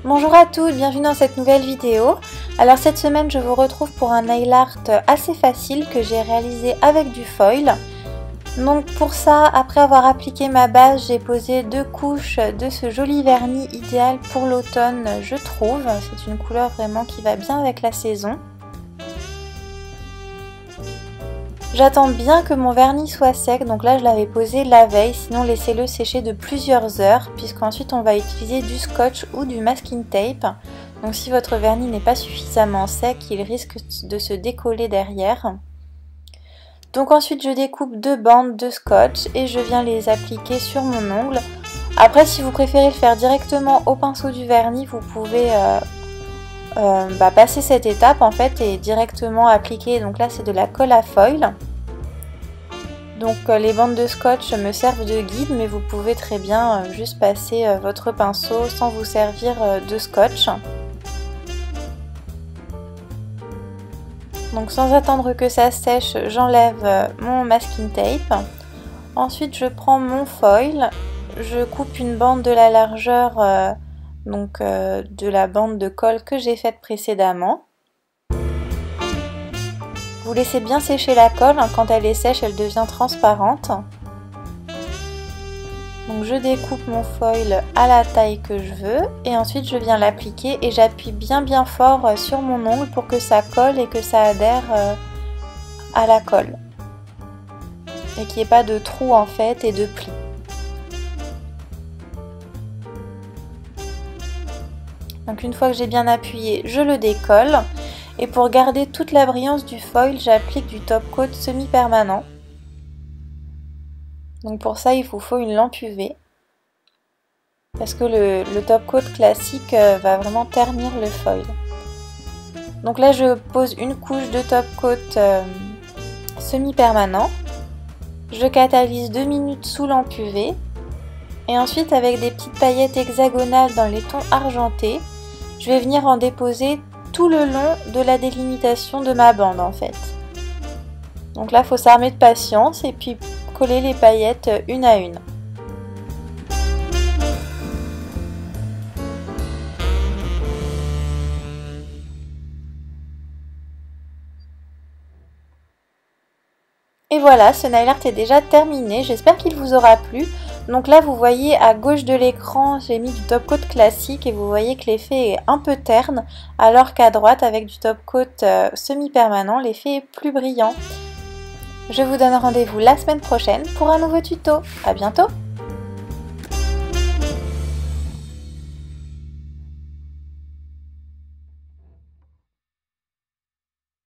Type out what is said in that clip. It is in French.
Bonjour à tous, bienvenue dans cette nouvelle vidéo. Alors cette semaine je vous retrouve pour un nail art assez facile que j'ai réalisé avec du foil. Donc pour ça, après avoir appliqué ma base, j'ai posé 2 couches de ce joli vernis idéal pour l'automne je trouve. C'est une couleur vraiment qui va bien avec la saison. J'attends bien que mon vernis soit sec, donc là je l'avais posé la veille, sinon laissez-le sécher de plusieurs heures puisqu'ensuite on va utiliser du scotch ou du masking tape. Donc si votre vernis n'est pas suffisamment sec, il risque de se décoller derrière. Donc ensuite je découpe 2 bandes de scotch et je viens les appliquer sur mon ongle. Après si vous préférez le faire directement au pinceau du vernis, vous pouvez passer cette étape en fait et directement appliquer. Donc là c'est de la colle à foil. Donc les bandes de scotch me servent de guide, mais vous pouvez très bien juste passer votre pinceau sans vous servir de scotch. Donc sans attendre que ça sèche, j'enlève mon masking tape. Ensuite je prends mon foil, je coupe une bande de la largeur de la bande de colle que j'ai faite précédemment. Vous laissez bien sécher la colle, quand elle est sèche elle devient transparente. Donc je découpe mon foil à la taille que je veux et ensuite je viens l'appliquer et j'appuie bien fort sur mon ongle pour que ça colle et que ça adhère à la colle. Et qu'il n'y ait pas de trou en fait et de plis. Donc une fois que j'ai bien appuyé, je le décolle. Et pour garder toute la brillance du foil, j'applique du top coat semi-permanent. Donc pour ça, il vous faut une lampe UV. Parce que le top coat classique va vraiment ternir le foil. Donc là, je pose une couche de top coat semi-permanent. Je catalyse 2 minutes sous lampe UV. Et ensuite, avec des petites paillettes hexagonales dans les tons argentés, je vais venir en déposer tout le long de la délimitation de ma bande en fait. Donc là il faut s'armer de patience et puis coller les paillettes une à une. Et voilà, ce nail art est déjà terminé, j'espère qu'il vous aura plu. Donc là vous voyez à gauche de l'écran j'ai mis du top coat classique et vous voyez que l'effet est un peu terne, alors qu'à droite avec du top coat semi-permanent l'effet est plus brillant. Je vous donne rendez-vous la semaine prochaine pour un nouveau tuto. À bientôt!